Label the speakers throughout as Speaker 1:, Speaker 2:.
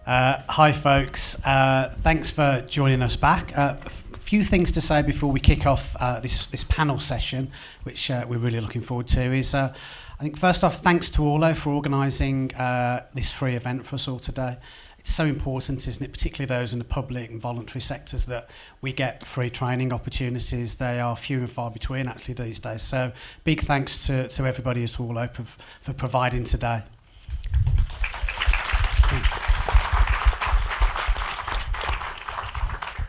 Speaker 1: Hi folks, thanks for joining us back. A few things to say before we kick off this panel session, which we're really looking forward to, is I think first off, thanks to Orlo for organising this free event for us all today. It's so important, isn't it, particularly those in the public and voluntary sectors, that we get free training opportunities. They are few and far between actually these days. So big thanks to everybody at Orlo for providing today.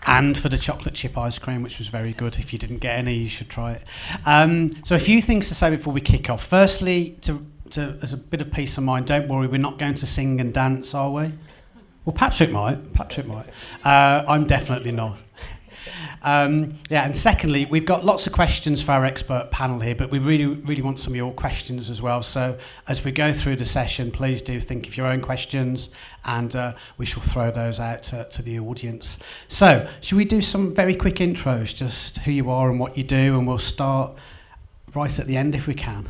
Speaker 1: And for the chocolate chip ice cream, which was very good. If you didn't get any, you should try it. So a few things to say before we kick off. Firstly, as a bit of peace of mind, don't worry, we're not going to sing and dance, are we? Well, Patrick might. I'm definitely not. And secondly, we've got lots of questions for our expert panel here, but we really want some of your questions as well. So as we go through the session, please do think of your own questions, and we shall throw those out to the audience. So should we do some very quick intros, just who you are and what you do, and we'll start right at the end if we can.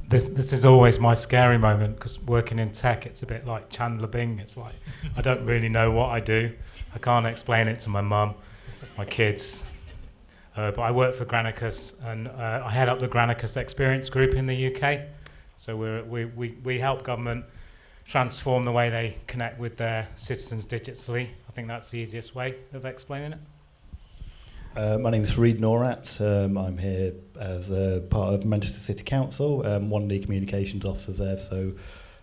Speaker 2: This is always my scary moment, because working in tech, it's a bit like Chandler Bing. It's like, I don't really know what I do. I can't explain it to my mum, my kids. But I work for Granicus, and I head up the Granicus Experience Group in the UK. So we help government transform the way they connect with their citizens digitally. I think that's the easiest way of explaining it.
Speaker 3: My name is Reid Norat. I'm here as a part of Manchester City Council, one of the communications officers there. So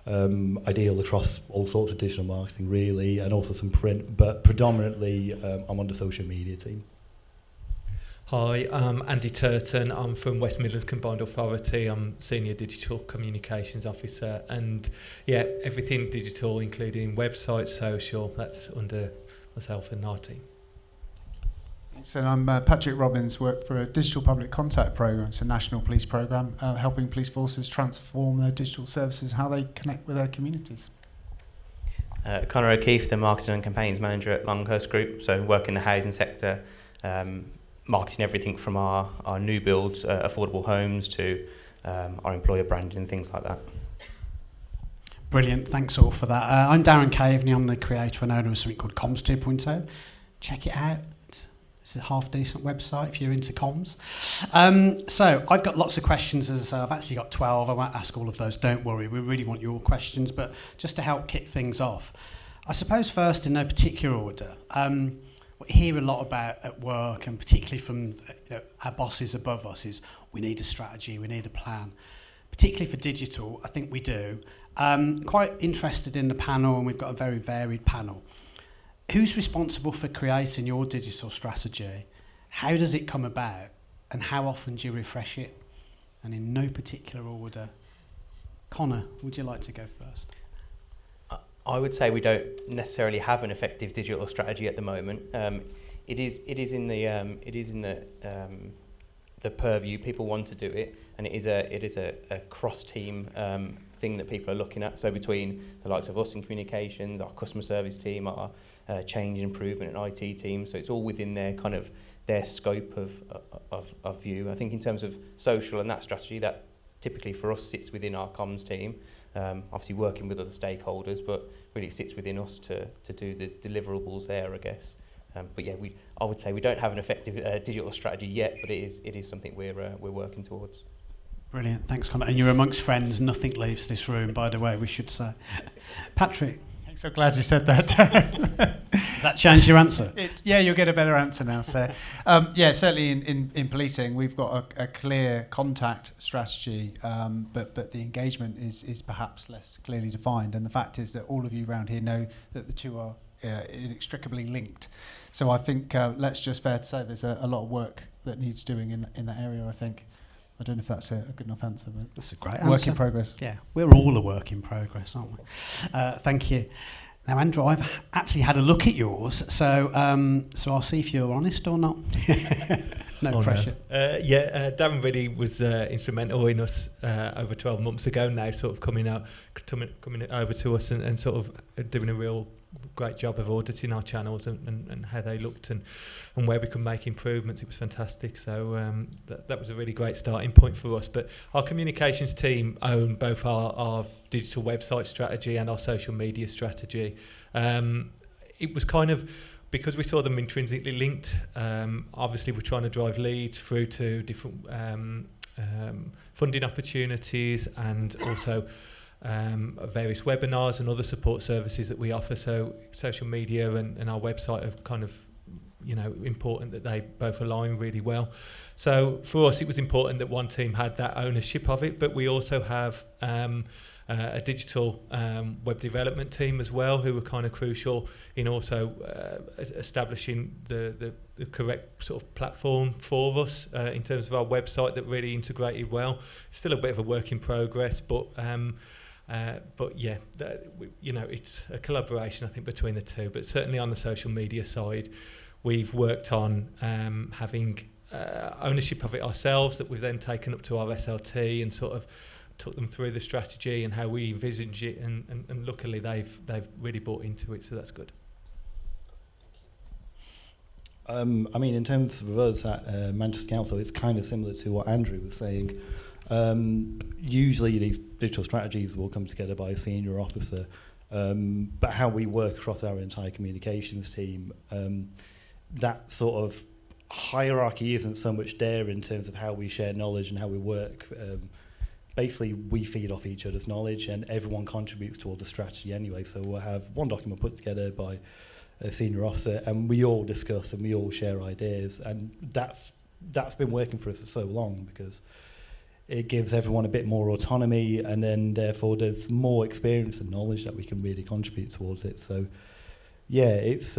Speaker 3: I deal across all sorts of digital marketing, really, and also some print, but predominantly I'm on the social media team.
Speaker 4: Hi, I'm Andy Turton. I'm from West Midlands Combined Authority. I'm Senior Digital Communications Officer, and yeah, everything digital, including websites, social, that's under myself and our team.
Speaker 5: So I'm Patrick Robbins, work for a digital public contact programme. It's a national police programme helping police forces transform their digital services, how they connect with their communities.
Speaker 6: Conor O'Keefe, the Marketing and Campaigns Manager at Longhurst Group, so work in the housing sector, marketing everything from our new builds, affordable homes, to our employer branding and things like that.
Speaker 1: Brilliant, thanks all for that. I'm Darren Caveney, I'm the creator and owner of something called Comms 2.0. Check it out. It's a half-decent website if you're into comms. So I've got lots of questions. As I've actually got 12. I won't ask all of those, don't worry. We really want your questions. But just to help kick things off, I suppose first, in no particular order, what we hear a lot about at work, and particularly from our bosses above us, is we need a strategy, we need a plan. Particularly for digital, I think we do. Quite interested in the panel, and we've got a very varied panel. Who's responsible for creating your digital strategy? How does it come about? And how often do you refresh it? And in no particular order. Conor, would you like to go first?
Speaker 6: I would say we don't necessarily have an effective digital strategy at the moment. It is in the purview. People want to do it, and it is a cross-team thing that people are looking at. So between the likes of us in communications, our customer service team, our change and improvement and IT team, so it's all within their scope of view. I think in terms of social and that strategy, that typically for us sits within our comms team, obviously working with other stakeholders, but really sits within us to do the deliverables there, I guess. But yeah, I would say we don't have an effective digital strategy yet, but it is something we're working towards.
Speaker 1: Brilliant, thanks Conor. And you're amongst friends, nothing leaves this room, by the way, we should say. Patrick?
Speaker 5: I'm so glad you said that.
Speaker 1: Does that change your answer?
Speaker 5: Yeah, you'll get a better answer now. So, yeah, certainly in policing, we've got a clear contact strategy, but the engagement is perhaps less clearly defined. And the fact is that all of you around here know that the two are inextricably linked. So I think let's just fair to say there's a lot of work that needs doing in that area, I think. I don't know if that's a good enough answer, but
Speaker 1: that's a great answer.
Speaker 5: Work in progress.
Speaker 1: Yeah, we're all a work in progress, aren't we? Thank you. Now, Andrew, I've actually had a look at yours, so I'll see if you're honest or not. No pressure.
Speaker 4: No. Darren really was instrumental in us over 12 months ago now, sort of coming over to us and sort of doing a real great job of auditing our channels and how they looked and where we could make improvements. It was fantastic. So that was a really great starting point for us. But our communications team own both our digital website strategy and our social media strategy. It was kind of, because we saw them intrinsically linked, obviously we're trying to drive leads through to different funding opportunities and also various webinars and other support services that we offer. So social media and our website are kind of, important that they both align really well. So for us, it was important that one team had that ownership of it, but we also have a digital web development team as well, who were kind of crucial in also establishing the correct sort of platform for us in terms of our website that really integrated well. It's still a bit of a work in progress, but yeah, it's a collaboration, I think, between the two. But certainly on the social media side, we've worked on having ownership of it ourselves, that we've then taken up to our SLT and sort of took them through the strategy and how we envisage it, and luckily they've really bought into it, so that's good.
Speaker 3: I mean, in terms of us at Manchester Council, it's kind of similar to what Andrew was saying. Usually these digital strategies will come together by a senior officer, but how we work across our entire communications team, that sort of hierarchy isn't so much there in terms of how we share knowledge and how we work. Basically, we feed off each other's knowledge and everyone contributes toward the strategy anyway. So we'll have one document put together by a senior officer and we all discuss and we all share ideas. And that's been working for us for so long because it gives everyone a bit more autonomy, and then therefore there's more experience and knowledge that we can really contribute towards it. So yeah, it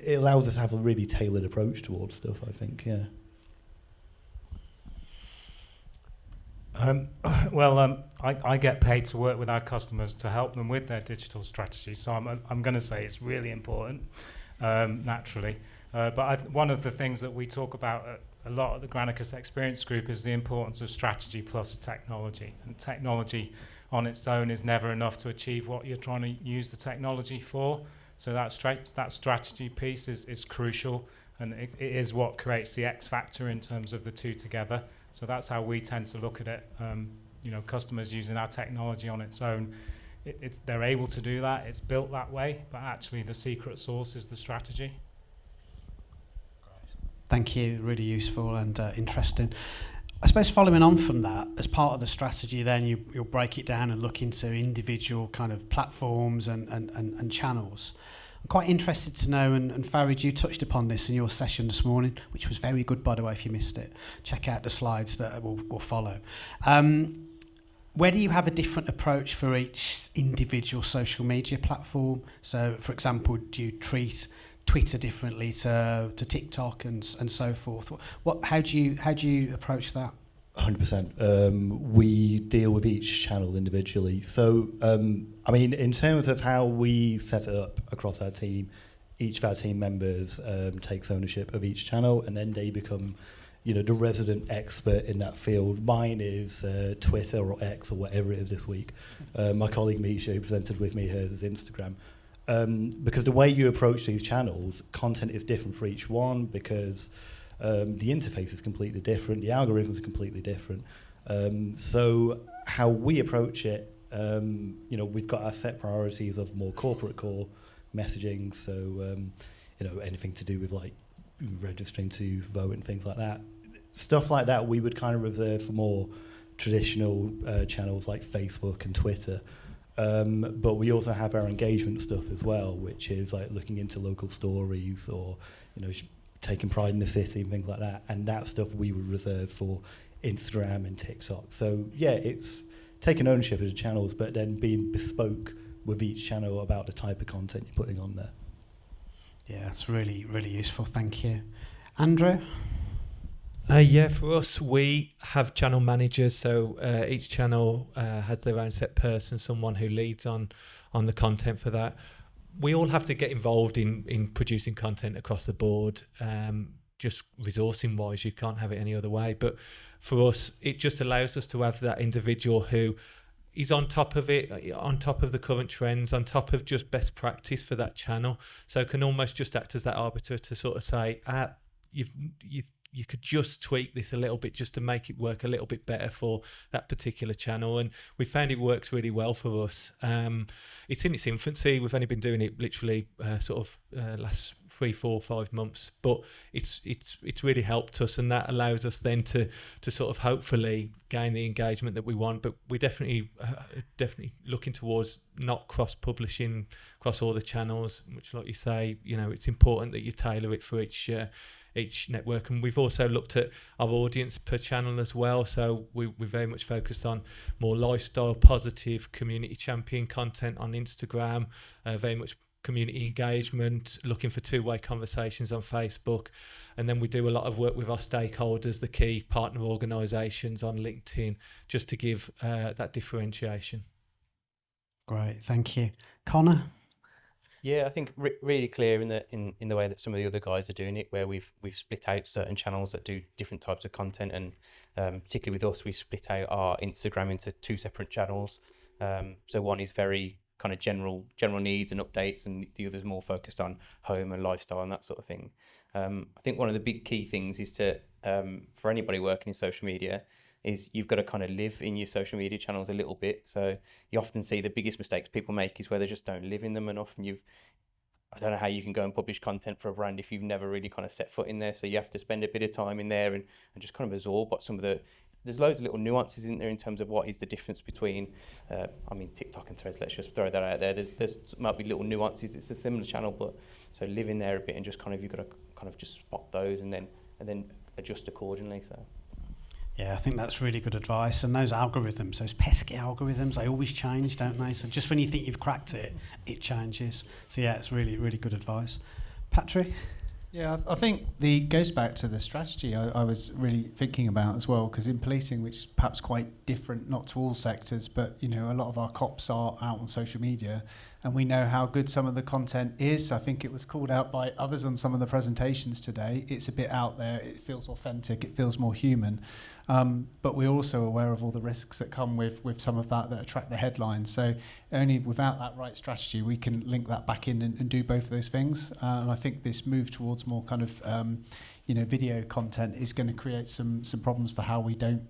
Speaker 3: allows us to have a really tailored approach towards stuff, I think, yeah.
Speaker 2: I get paid to work with our customers to help them with their digital strategy, so I'm going to say it's really important, naturally. But one of the things that we talk about a lot at the Granicus Experience Group is the importance of strategy plus technology. And technology on its own is never enough to achieve what you're trying to use the technology for. So that strategy piece is crucial, and it is what creates the X factor in terms of the two together. So that's how we tend to look at it. Customers using our technology on its own, they're able to do that. It's built that way, but actually the secret sauce is the strategy.
Speaker 1: Thank you, really useful and interesting. I suppose following on from that, as part of the strategy then you'll break it down and look into individual kind of platforms and channels. I'm quite interested to know, and Farid, you touched upon this in your session this morning, which was very good, by the way, if you missed it. Check out the slides that will follow. Where do you have a different approach for each individual social media platform? So, for example, do you treat Twitter differently to TikTok and so forth? How do you approach that?
Speaker 3: 100%. We deal with each channel individually. So, I mean, in terms of how we set it up across our team, each of our team members takes ownership of each channel, and then they become, the resident expert in that field. Mine is Twitter or X or whatever it is this week. My colleague Misha, who presented with me, hers is Instagram. Because the way you approach these channels, content is different for each one, because the interface is completely different, the algorithms are completely different. So how we approach it, we've got our set priorities of more corporate core messaging, so anything to do with like registering to vote and things like that. Stuff like that we would kind of reserve for more traditional channels like Facebook and Twitter. But we also have our engagement stuff as well, which is like looking into local stories or, taking pride in the city and things like that. And that stuff we would reserve for Instagram and TikTok. So yeah, it's taking ownership of the channels, but then being bespoke with each channel about the type of content you're putting on there.
Speaker 1: Yeah, it's really, really useful. Thank you. Andrew?
Speaker 4: Yeah, for us, we have channel managers, so each channel has their own set person, someone who leads on the content for that. We all have to get involved in producing content across the board. Just resourcing wise, you can't have it any other way. But for us, it just allows us to have that individual who is on top of it, on top of the current trends, on top of just best practice for that channel. So can almost just act as that arbiter to sort of say, you could just tweak this a little bit just to make it work a little bit better for that particular channel. And we found it works really well for us. It's in its infancy. We've only been doing it literally last 3, 4, 5 months, but it's really helped us, and that allows us then to sort of hopefully gain the engagement that we want. But we're definitely looking towards not cross-publishing across all the channels, which, like you say, it's important that you tailor it for each network. And we've also looked at our audience per channel as well, so we're very much focused on more lifestyle, positive, community champion content on Instagram, very much community engagement, looking for two-way conversations on Facebook, and then we do a lot of work with our stakeholders, the key partner organisations on LinkedIn, just to give that differentiation.
Speaker 1: Great, thank you. Connor?
Speaker 6: Yeah, I think really clear in the way that some of the other guys are doing it, where we've split out certain channels that do different types of content, and particularly with us, we split out our Instagram into 2 separate channels. So one is very kind of general needs and updates, and the other's more focused on home and lifestyle and that sort of thing. I think one of the big key things is to for anybody working in social media is you've got to kind of live in your social media channels a little bit. So you often see the biggest mistakes people make is where they just don't live in them enough. And I don't know how you can go and publish content for a brand if you've never really kind of set foot in there. So you have to spend a bit of time in there and just kind of absorb what there's loads of little nuances in there in terms of what is the difference between, TikTok and Threads, let's just throw that out there. There's might be little nuances. It's a similar channel, but so live in there a bit and just you've got to kind of just spot those and then adjust accordingly. So.
Speaker 1: Yeah, I think that's really good advice. And those algorithms, those pesky algorithms, they always change, don't they? So just when you think you've cracked it, it changes. So yeah, it's really, really good advice. Patrick?
Speaker 5: Yeah, I think goes back to the strategy I was really thinking about as well, because in policing, which is perhaps quite different, not to all sectors, but a lot of our cops are out on social media, and we know how good some of the content is. I think it was called out by others on some of the presentations today. It's a bit out there, it feels authentic, it feels more human, but we're also aware of all the risks that come with some of that attract the headlines. So only without that right strategy we can link that back in and do both of those things. And I think this move towards more kind of video content is going to create some problems for how we don't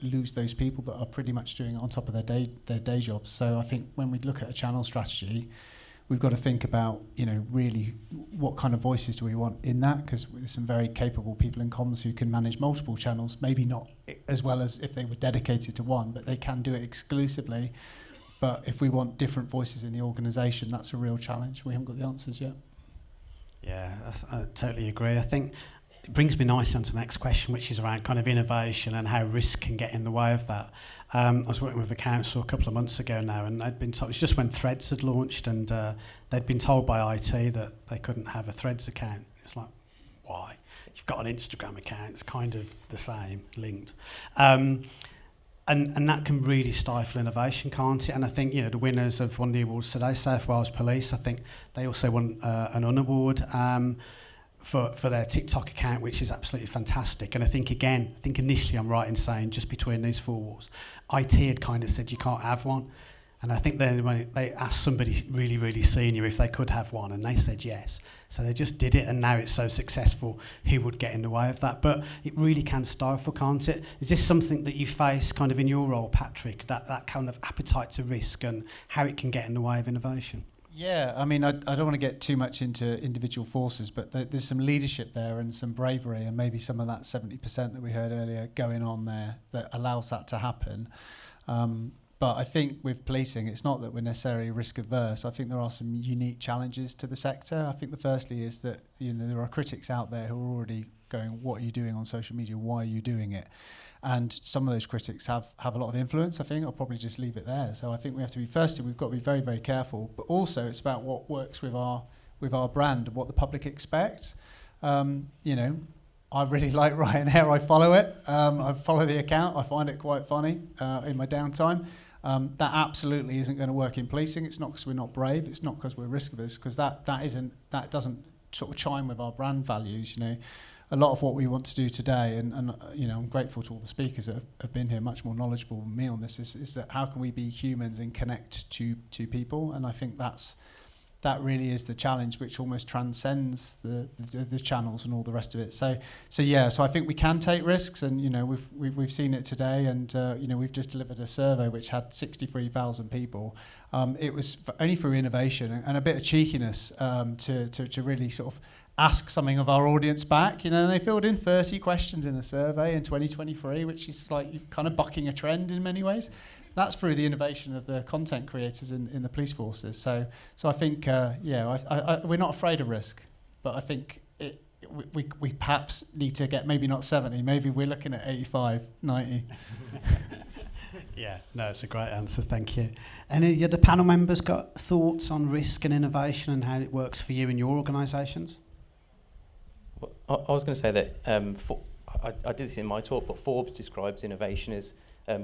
Speaker 5: lose those people that are pretty much doing it on top of their day jobs. So I think when we look at a channel strategy, we've got to think about really what kind of voices do we want in that, because there's some very capable people in comms who can manage multiple channels, maybe not as well as if they were dedicated to one, but they can do it exclusively. But if we want different voices in the organisation, that's a real challenge. We haven't got the answers yet.
Speaker 1: Yeah, I totally agree. I think it brings me nicely on to the next question, which is around kind of innovation and how risk can get in the way of that. I was working with a council a couple of months ago now, and they'd been told, it was just when Threads had launched, and they'd been told by IT that they couldn't have a Threads account. It's like, why? You've got an Instagram account, it's kind of the same, linked. And that can really stifle innovation, can't it? And I think, the winners of one of the awards today, South Wales Police, I think they also won an UN award for their TikTok account, which is absolutely fantastic. And I think initially I'm right in saying just between these 4 walls, IT had kind of said you can't have one. And I think then when they asked somebody really, really senior if they could have one, and they said yes. So they just did it, and now it's so successful, who would get in the way of that? But it really can stifle, can't it? Is this something that you face kind of in your role, Patrick, that kind of appetite to risk and how it can get in the way of innovation?
Speaker 5: Yeah, I mean, I don't want to get too much into individual forces, but there's some leadership there and some bravery, and maybe some of that 70% that we heard earlier going on there that allows that to happen. But I think with policing, it's not that we're necessarily risk averse. I think there are some unique challenges to the sector. I think the firstly is that there are critics out there who are already going, what are you doing on social media? Why are you doing it? And some of those critics have a lot of influence. I think I'll probably just leave it there. So I think we have to be, firstly, we've got to be very, very careful. But also it's about what works with our brand and what the public expects. I really like Ryanair. I follow it. I follow the account. I find it quite funny in my downtime. That absolutely isn't going to work in policing. It's not because we're not brave. It's not because we're risk averse. Because that doesn't sort of chime with our brand values. a lot of what we want to do today, and you know, I'm grateful to all the speakers that have been here, much more knowledgeable than me on this, is that how can we be humans and connect to people? And I think that really is the challenge, which almost transcends the channels and all the rest of it. So I think we can take risks, and you know, we've seen it today, and you know, we've just delivered a survey which had 63,000 people. It was only through innovation and a bit of cheekiness to really sort of ask something of our audience back. You know, they filled in 30 questions in a survey in 2023, which is like kind of bucking a trend in many ways. That's through the innovation of the content creators in the police forces. So I think, we're not afraid of risk, but I think we perhaps need to get maybe not 70, maybe we're looking at 85, 90.
Speaker 1: Yeah, no, it's a great answer, thank you. Any of the other panel members got thoughts on risk and innovation and how it works for you in your organisations?
Speaker 6: Well, I was going to say that I did this in my talk, but Forbes describes innovation as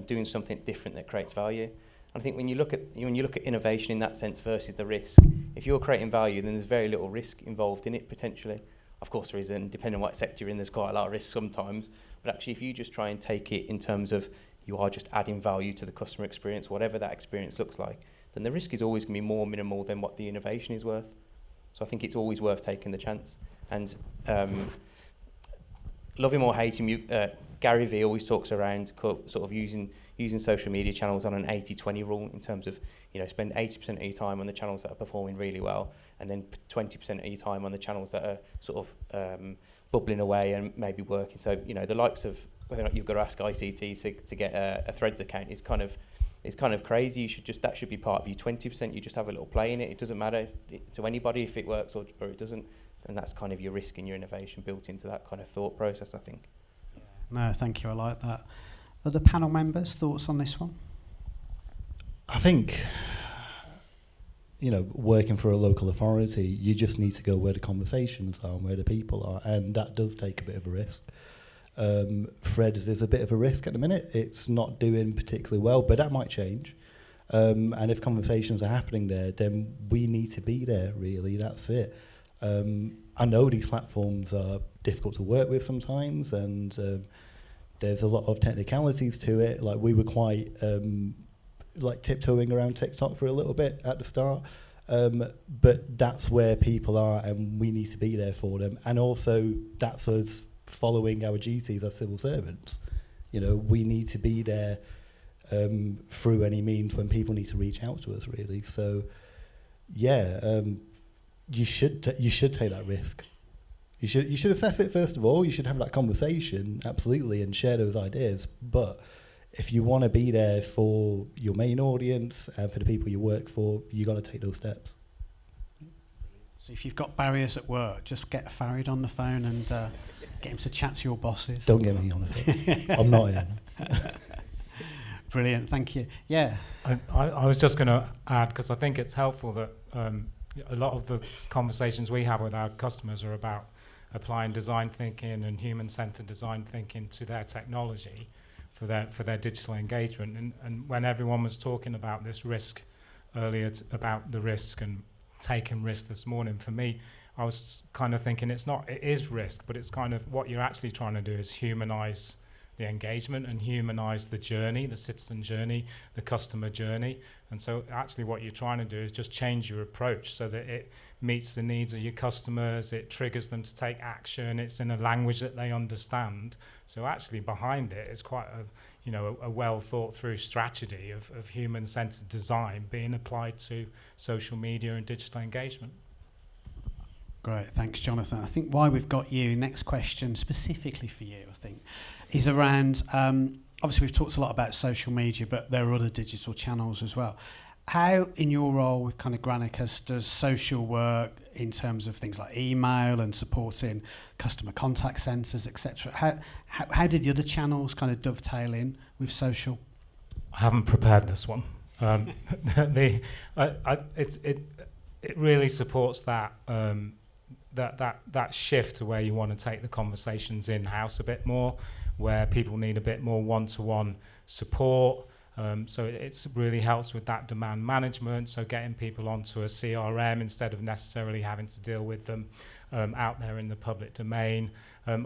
Speaker 6: doing something different that creates value. And I think when you look at innovation in that sense versus the risk, if you're creating value, then there's very little risk involved in it potentially. Of course there is, and depending on what sector you're in, there's quite a lot of risk sometimes. But actually, if you just try and take it in terms of you are just adding value to the customer experience, whatever that experience looks like, then the risk is always going to be more minimal than what the innovation is worth. So I think it's always worth taking the chance. And love him or hate him, Gary Vee always talks around sort of using social media channels on an 80-20 rule, in terms of, you know, spend 80% of your time on the channels that are performing really well, and then 20% of your time on the channels that are sort of bubbling away and maybe working. So, you know, the likes of whether or not you've got to ask ICT to get a Threads account is kind of crazy. That should be part of you. 20%, you just have a little play in it. It doesn't matter to anybody if it works or it doesn't. And that's kind of your risk and your innovation built into that kind of thought process, I think.
Speaker 1: No, thank you, I like that. Other panel members, thoughts on this one?
Speaker 3: I think, you know, working for a local authority, you just need to go where the conversations are and where the people are, and that does take a bit of a risk. Threads is a bit of a risk at the minute. It's not doing particularly well, but that might change. And if conversations are happening there, then we need to be there, really, that's it. I know these platforms are difficult to work with sometimes, and there's a lot of technicalities to it. Like, we were quite like tiptoeing around TikTok for a little bit at the start, but that's where people are, and we need to be there for them. And also, that's us following our duties as civil servants. You know, we need to be there through any means when people need to reach out to us, really. So, yeah. You should take that risk. You should assess it first of all. You should have that conversation, absolutely, and share those ideas. But if you want to be there for your main audience and for the people you work for, you got to take those steps.
Speaker 1: So if you've got barriers at work, just get Farid on the phone and get him to chat to your bosses.
Speaker 3: Don't get me on the phone. I'm not in.
Speaker 1: Brilliant, thank you. Yeah.
Speaker 2: I was just going to add, because I think it's helpful that a lot of the conversations we have with our customers are about applying design thinking and human-centered design thinking to their technology for their digital engagement. And when everyone was talking about this risk earlier, about the risk and taking risk this morning, for me, I was kind of thinking it is risk, but it's kind of what you're actually trying to do is humanize the engagement and humanize the journey, the citizen journey, the customer journey. And so actually what you're trying to do is just change your approach so that it meets the needs of your customers, it triggers them to take action, it's in a language that they understand. So actually behind it is quite a well thought through strategy of human-centered design being applied to social media and digital engagement.
Speaker 1: Great, thanks, Jonathan. I think why we've got you, next question specifically for you, I think, is around, obviously we've talked a lot about social media, but there are other digital channels as well. How, in your role with kind of Granicus, does social work in terms of things like email and supporting customer contact centres, etc.? How did the other channels kind of dovetail in with social?
Speaker 2: I haven't prepared this one. It really supports that that shift to where you want to take the conversations in-house a bit more, where people need a bit more one-to-one support, So it's really helps with that demand management, so getting people onto a CRM instead of necessarily having to deal with them out there in the public domain.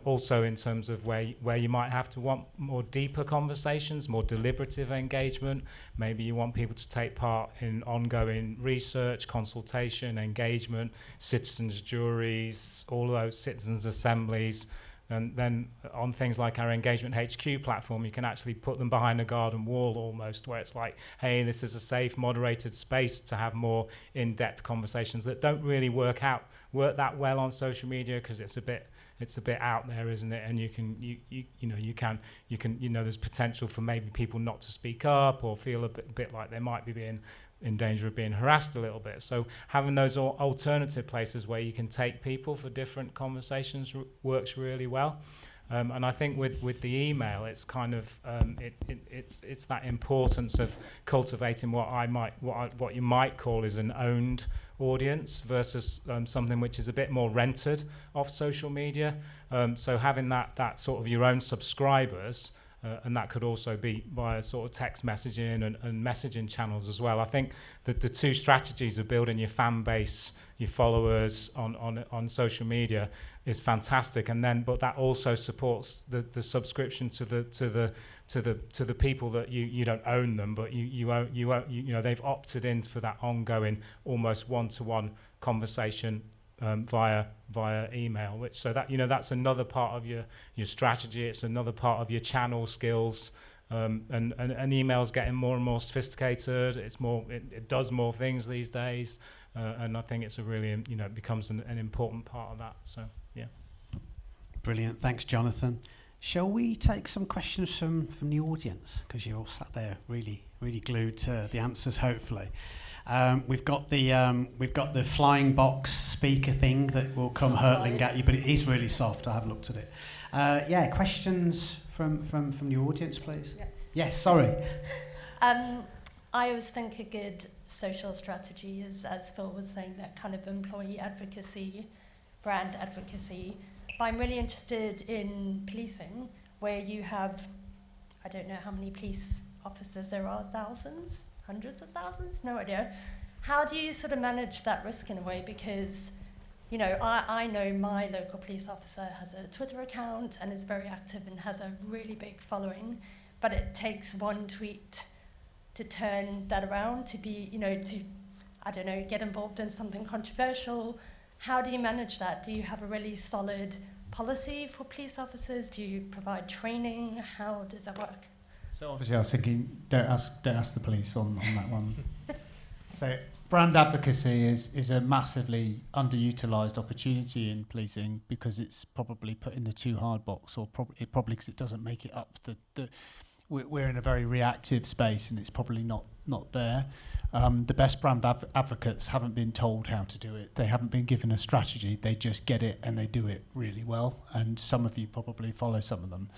Speaker 2: Also in terms of where you might have to want more deeper conversations, more deliberative engagement. Maybe you want people to take part in ongoing research, consultation, engagement, citizens' juries, all of those citizens' assemblies. And then on things like our Engagement HQ platform, you can actually put them behind a garden wall almost, where it's like, hey, this is a safe, moderated space to have more in-depth conversations that don't really work that well on social media, because it's a bit out there, isn't it? And you can there's potential for maybe people not to speak up or feel a bit like they might be being in danger of being harassed a little bit. So having those alternative places where you can take people for different conversations works really well. And I think with the email, it's kind of it's that importance of cultivating what you might call is an owned audience versus something which is a bit more rented off social media. So having that sort of your own subscribers. And that could also be via sort of text messaging and messaging channels as well. I think that the two strategies of building your fan base, your followers on social media is fantastic, but that also supports the subscription to the people that you don't own them, but you they've opted in for that ongoing, almost one-to-one conversation via email, that's another part of your strategy. It's another part of your channel skills, and email's getting more and more sophisticated. It does more things these days, and I think it's a really it becomes an important part of that. So yeah,
Speaker 1: brilliant. Thanks, Jonathan. Shall we take some questions from the audience, because you're all sat there really glued to the answers, hopefully. We've got the flying box speaker thing that will come hurtling at you, but it is really soft. I have looked at it. Questions from the audience, please.
Speaker 7: Yeah.
Speaker 1: Yes, sorry.
Speaker 7: I always think a good social strategy is, as Phil was saying, that kind of employee advocacy, brand advocacy. But I'm really interested in policing, where you have, I don't know how many police officers there are, thousands? Hundreds of thousands? No idea. How do you sort of manage that risk in a way? Because, I know my local police officer has a Twitter account and is very active and has a really big following, but it takes one tweet to turn that around, to be, get involved in something controversial. How do you manage that? Do you have a really solid policy for police officers? Do you provide training? How does that work?
Speaker 5: So obviously I was thinking, don't ask the police on that one. So brand advocacy is a massively underutilised opportunity in policing, because it's probably put in the too hard box, or probably because it doesn't make it up. We're in a very reactive space, and it's probably not there. The best brand advocates haven't been told how to do it. They haven't been given a strategy. They just get it and they do it really well. And some of you probably follow some of them.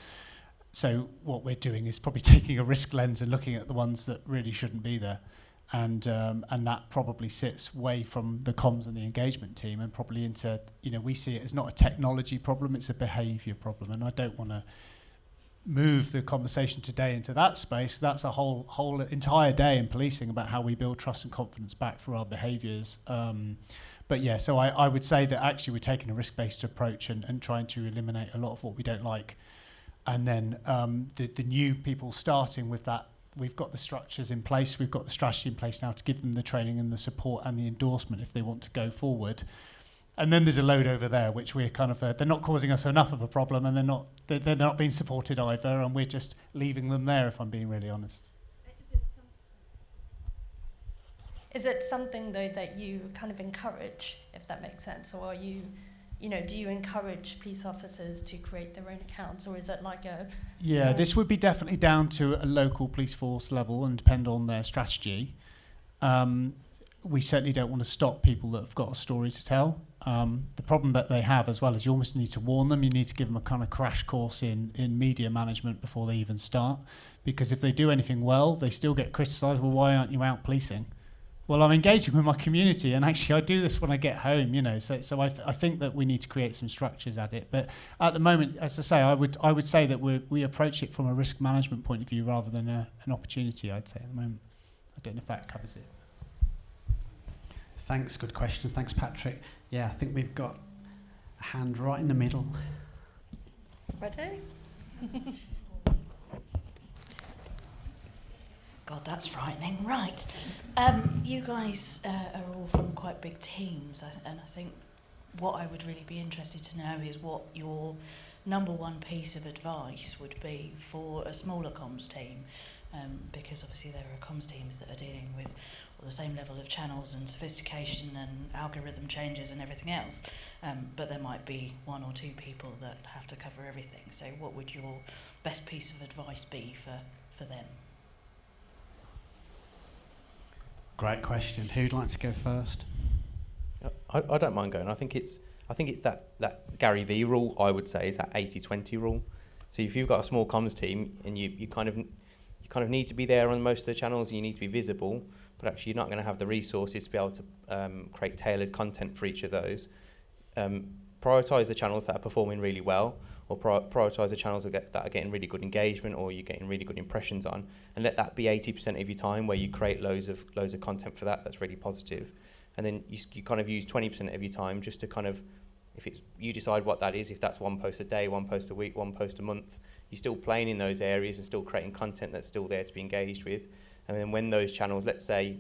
Speaker 5: So what we're doing is probably taking a risk lens and looking at the ones that really shouldn't be there, and that probably sits away from the comms and the engagement team, and probably into, we see it as not a technology problem, it's a behaviour problem, and I don't want to move the conversation today into that space. That's a whole entire day in policing about how we build trust and confidence back for our behaviours. But yeah, so I would say that actually we're taking a risk-based approach and trying to eliminate a lot of what we don't like. And then the new people starting with that, we've got the structures in place, we've got the strategy in place now to give them the training and the support and the endorsement if they want to go forward. And then there's a load over there, which we're kind of, they're not causing us enough of a problem, and they're not being supported either, and we're just leaving them there, if I'm being really honest.
Speaker 7: Is it something, though, that you kind of encourage, if that makes sense, or are you... do you encourage police officers to create their own accounts, or is it like a...
Speaker 5: Yeah, this would be definitely down to a local police force level and depend on their strategy. We certainly don't want to stop people that have got a story to tell. The problem that they have as well is you almost need to warn them. You need to give them a kind of crash course in media management before they even start. Because if they do anything well, they still get criticised. Well, why aren't you out policing? well, I'm engaging with my community, and actually I do this when I get home, you know. So I think that we need to create some structures at it. But at the moment, as I say, I would say that we approach it from a risk management point of view rather than an opportunity, I'd say, at the moment. I don't know if that covers it.
Speaker 1: Thanks, good question. Thanks, Patrick. Yeah, I think we've got a hand right in the middle.
Speaker 7: Ready?
Speaker 8: God, that's frightening. Right. You guys are all from quite big teams, and I think what I would really be interested to know is what your number one piece of advice would be for a smaller comms team, because obviously there are comms teams that are dealing with all the same level of channels and sophistication and algorithm changes and everything else, but there might be one or two people that have to cover everything. So what would your best piece of advice be for them?
Speaker 1: Great question. Who'd like to go first?
Speaker 6: I don't mind going. I think it's that Gary V rule. I would say is that 80-20 rule. So if you've got a small comms team and you kind of need to be there on most of the channels, and you need to be visible, but actually you're not going to have the resources to be able to create tailored content for each of those. Prioritise the channels that are performing really well, or prioritise the channels that are getting really good engagement, or you're getting really good impressions on, and let that be 80% of your time where you create loads of content for that. That's really positive. And then you kind of use 20% of your time just to kind of, if it's, you decide what that is, if that's one post a day, one post a week, one post a month, you're still playing in those areas and still creating content that's still there to be engaged with. And then when those channels, let's say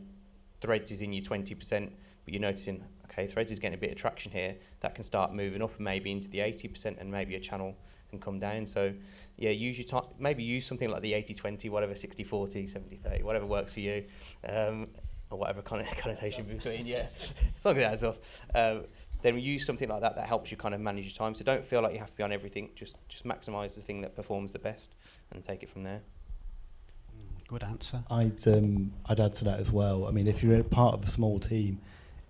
Speaker 6: Threads is in your 20%, but you're noticing, okay, Threads is getting a bit of traction here, that can start moving up maybe into the 80%, and maybe a channel can come down. So yeah, use your time, maybe use something like the 80-20, whatever, 60-40, 70-30, whatever works for you. Or whatever connotation between, yeah, as long as it adds up. Then use something like that helps you kind of manage your time. So don't feel like you have to be on everything. Just maximise the thing that performs the best and take it from there.
Speaker 1: Good answer.
Speaker 3: I'd add to that as well. I mean, if you're part of a small team,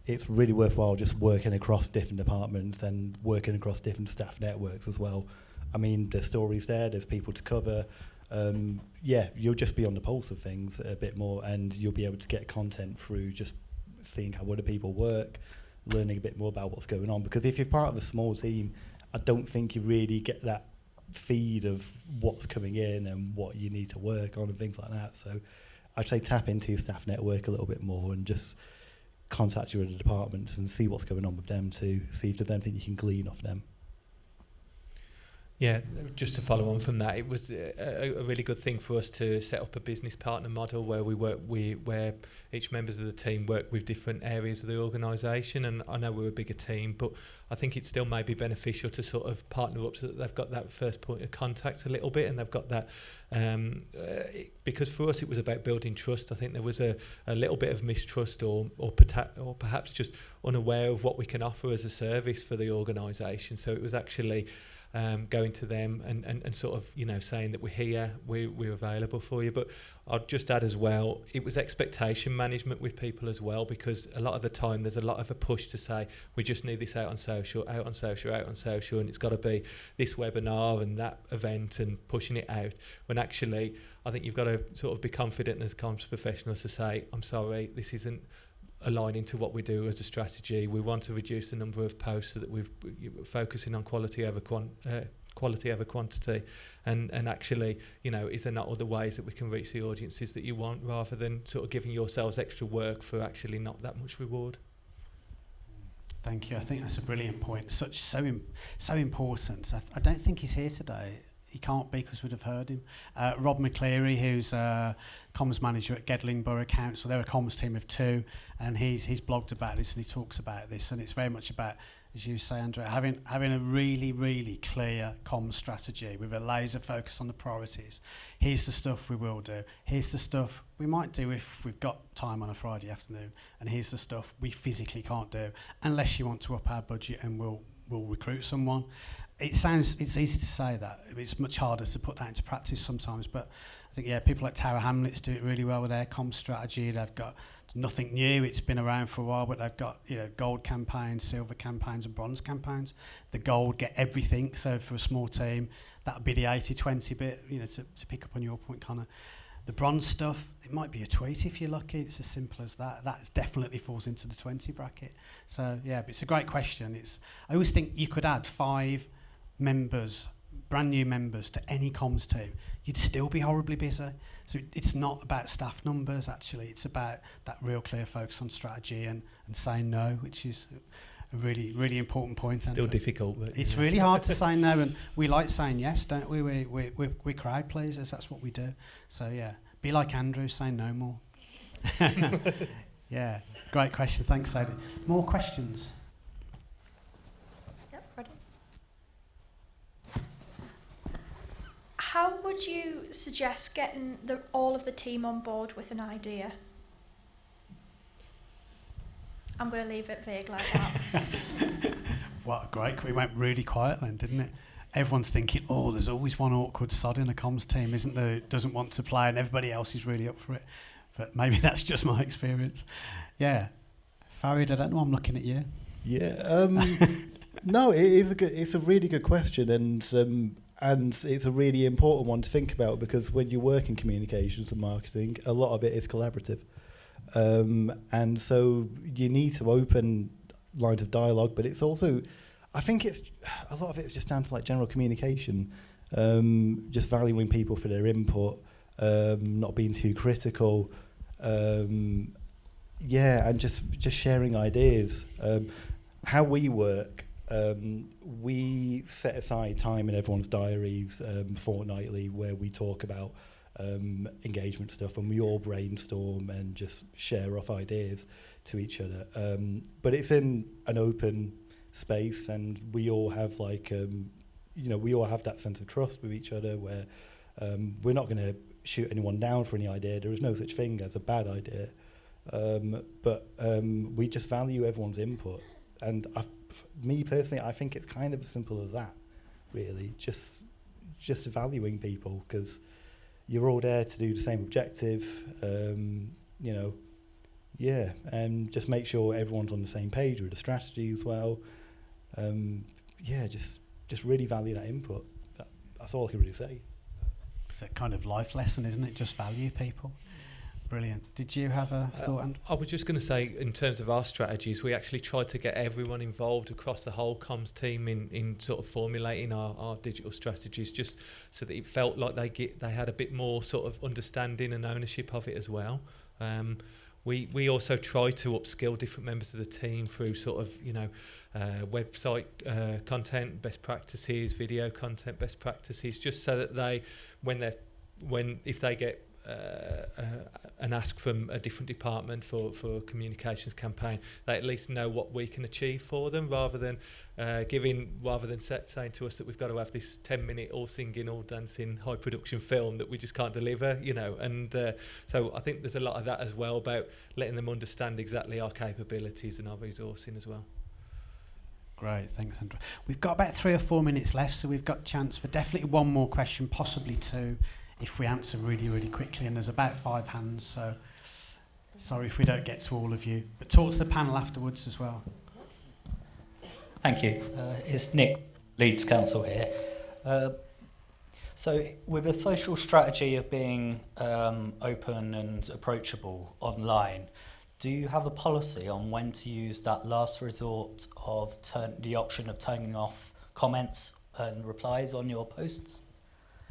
Speaker 3: it's really worthwhile just working across different departments and working across different staff networks as well. I mean, there's stories there's people to cover. Yeah, you'll just be on the pulse of things a bit more, and you'll be able to get content through just seeing how other people work, learning a bit more about what's going on. Because if you're part of a small team, I don't think you really get that feed of what's coming in and what you need to work on and things like that. So I'd say tap into your staff network a little bit more and just contact your other departments and see what's going on with them to see if there's anything you can glean off them.
Speaker 4: Yeah, just to follow on from that, it was a really good thing for us to set up a business partner model where where each members of the team work with different areas of the organisation. And I know we're a bigger team, but I think it still may be beneficial to sort of partner up so that they've got that first point of contact a little bit, and they've got that because for us it was about building trust. I think there was a little bit of mistrust or perhaps just unaware of what we can offer as a service for the organisation. So it was actually going to them and sort of, you know, saying that we're here, we're available for you. But I'd just add as well, it was expectation management with people as well, because a lot of the time there's a lot of a push to say we just need this out on social, and it's got to be this webinar and that event and pushing it out, when actually I think you've got to sort of be confident as comms professionals to say, I'm sorry, this isn't aligning to what we do as a strategy. We want to reduce the number of posts so that we're focusing on quality over quantity, and actually, you know, is there not other ways that we can reach the audiences that you want, rather than sort of giving yourselves extra work for actually not that much reward.
Speaker 1: Thank you. I think that's a brilliant point. So important. I don't think he's here today. He can't be because we'd have heard him. Rob McCleary, who's comms manager at Gedling Borough Council, they're a comms team of 2, and he's blogged about this and he talks about this, and it's very much about, as you say, Andrea, having a really, really clear comms strategy with a laser focus on the priorities. Here's the stuff we will do. Here's the stuff we might do if we've got time on a Friday afternoon, and here's the stuff we physically can't do unless you want to up our budget and we'll recruit someone. It's easy to say that. It's much harder to put that into practice sometimes, but I think, yeah, people like Tower Hamlets do it really well with their comms strategy. They've got nothing new. It's been around for a while, but they've got, you know, gold campaigns, silver campaigns and bronze campaigns. The gold get everything, so for a small team, that would be the 80-20 bit, you know, to pick up on your point, Connor. The bronze stuff, it might be a tweet if you're lucky. It's as simple as that. That definitely falls into the 20 bracket. So yeah, but it's a great question. I always think you could add 5 members, brand new members, to any comms team. You'd still be horribly busy. So it's not about staff numbers, actually. It's about that real clear focus on strategy and saying no, which is a really, really important point.
Speaker 4: Still difficult, but
Speaker 1: it's really hard to say no, and we like saying yes, don't we? We're crowd pleasers. That's what we do. So yeah, be like Andrew, say no more. Yeah, great question. Thanks, Sadie. More questions?
Speaker 9: Yep, ready. How would you suggest getting all of the team on board with an idea? I'm going to leave it vague like that.
Speaker 1: What great! We went really quiet then, didn't it? Everyone's thinking, oh, there's always one awkward sod in a comms team, isn't there? Who doesn't want to play, and everybody else is really up for it. But maybe that's just my experience. Yeah, Farid, I don't know. I'm looking at you.
Speaker 3: Yeah. No, it's a really good question, and it's a really important one to think about, because when you work in communications and marketing, a lot of it is collaborative. And so you need to open lines of dialogue, but it's also, I think it's a lot of it is just down to like general communication, just valuing people for their input, not being too critical, and just sharing ideas. How we work, we set aside time in everyone's diaries fortnightly where we talk about engagement stuff, and we all brainstorm and just share off ideas to each other. But it's in an open space, and we all have we all have that sense of trust with each other, where we're not going to shoot anyone down for any idea. There is no such thing as a bad idea, but we just value everyone's input. And me personally, I think it's kind of as simple as that, really. Just valuing people, because you're all there to do the same objective, and just make sure everyone's on the same page with the strategy as well. Just really value that input. That's all I can really say.
Speaker 1: It's a kind of life lesson, isn't it? Just value people. Brilliant. Did you have a thought, Andrew?
Speaker 4: I was just going to say, in terms of our strategies, we actually tried to get everyone involved across the whole comms team in sort of formulating our digital strategies, just so that it felt like they had a bit more sort of understanding and ownership of it as well. We also try to upskill different members of the team through sort of website content, best practices, video content, best practices, just so that if they get an ask from a different department for a communications campaign, they at least know what we can achieve for them, rather than saying to us that we've got to have this 10-minute all singing, all dancing, high production film that we just can't deliver, and so I think there's a lot of that as well, about letting them understand exactly our capabilities and our resourcing as well.
Speaker 1: Great, thanks, Andrew. We've got about 3 or 4 minutes left, so we've got chance for definitely one more question, possibly 2, if we answer really, really quickly, and there's about 5 hands, so sorry if we don't get to all of you. But talk to the panel afterwards as well.
Speaker 10: Thank you. It's Nick, Leeds Council here. So with a social strategy of being open and approachable online, do you have a policy on when to use that last resort of the option of turning off comments and replies on your posts?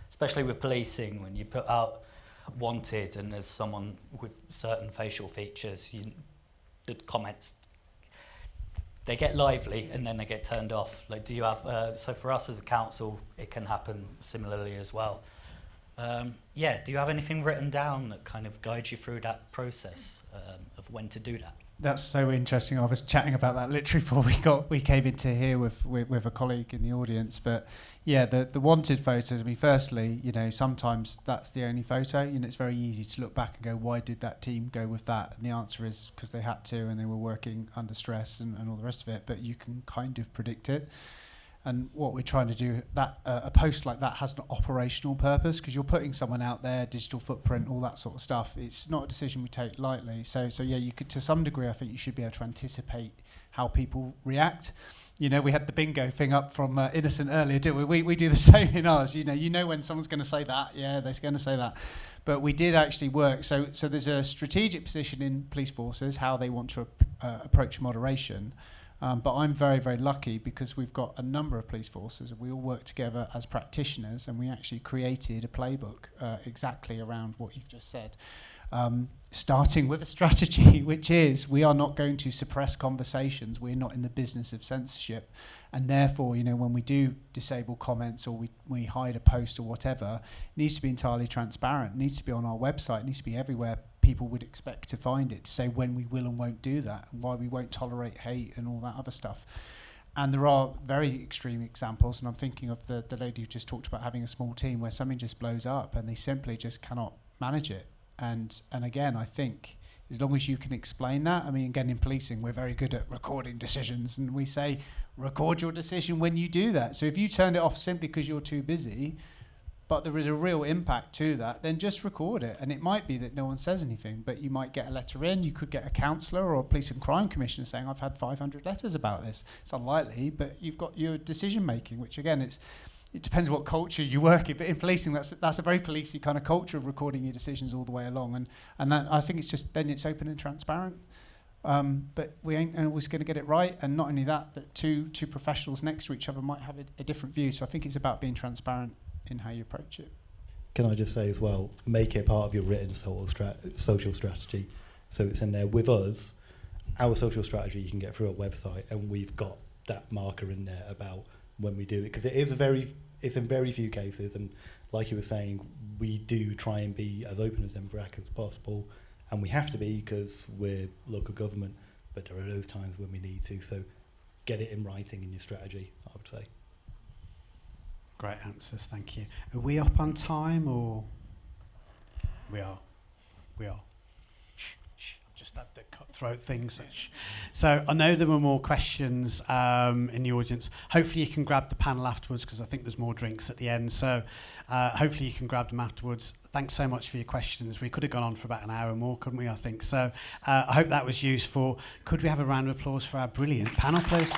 Speaker 10: Especially with policing, when you put out wanted and there's someone with certain facial features, the comments, they get lively and then they get turned off. Like, do you have, so for us as a council, it can happen similarly as well. Do you have anything written down that kind of guides you through that process of when to do that?
Speaker 5: That's so interesting. I was chatting about that literally before we came into here with a colleague in the audience. But yeah, the wanted photos. I mean, firstly, sometimes that's the only photo. It's very easy to look back and go, why did that team go with that? And the answer is because they had to, and they were working under stress and all the rest of it. But you can kind of predict it. And what we're trying to do, that a post like that has an operational purpose, because you're putting someone out there, digital footprint, all that sort of stuff. It's not a decision we take lightly. So yeah, you could, to some degree, I think you should be able to anticipate how people react. You know, we had the bingo thing up from Innocent earlier, didn't we? We do the same in ours. You know when someone's going to say that, yeah, they're going to say that. But we did actually work. So there's a strategic position in police forces, how they want to approach moderation. But I'm very, very lucky because we've got a number of police forces and we all work together as practitioners, and we actually created a playbook exactly around what you've just said. Starting with a strategy, which is we are not going to suppress conversations. We're not in the business of censorship. And therefore, you know, when we do disable comments or we hide a post or whatever, it needs to be entirely transparent. It needs to be on our website. It needs to be everywhere people would expect to find it, to say when we will and won't do that, and why we won't tolerate hate and all that other stuff. And there are very extreme examples, and I'm thinking of the lady who just talked about having a small team where something just blows up and they simply just cannot manage it. And again, I think as long as you can explain that, I mean, again, in policing, we're very good at recording decisions, and we say, record your decision when you do that. So if you turn it off simply because you're too busy, but there is a real impact to that, then just record it. And it might be that no one says anything, but you might get a letter in, you could get a counsellor or a police and crime commissioner saying, I've had 500 letters about this. It's unlikely, but you've got your decision making, which again, it depends what culture you work in, but in policing, that's a very policey kind of culture of recording your decisions all the way along. And that, I think it's just, then it's open and transparent. But we ain't always going to get it right. And not only that, but two professionals next to each other might have a different view. So I think it's about being transparent in how you approach it.
Speaker 3: Can I just say as well, make it part of your written social strategy. So it's in there with us. Our social strategy you can get through our website, and we've got that marker in there about when we do it, because it's in very few cases, and like you were saying, we do try and be as open as democratic as possible, and we have to be because we're local government, but there are those times when we need to, so get it in writing in your strategy, I would say.
Speaker 1: Great answers, thank you. Are we up on time, or? We are. Just had the cutthroat things. So I know there were more questions in the audience. Hopefully you can grab the panel afterwards, because I think there's more drinks at the end. So hopefully you can grab them afterwards. Thanks so much for your questions. We could have gone on for about an hour more, couldn't we, I think. So I hope that was useful. Could we have a round of applause for our brilliant panel, please?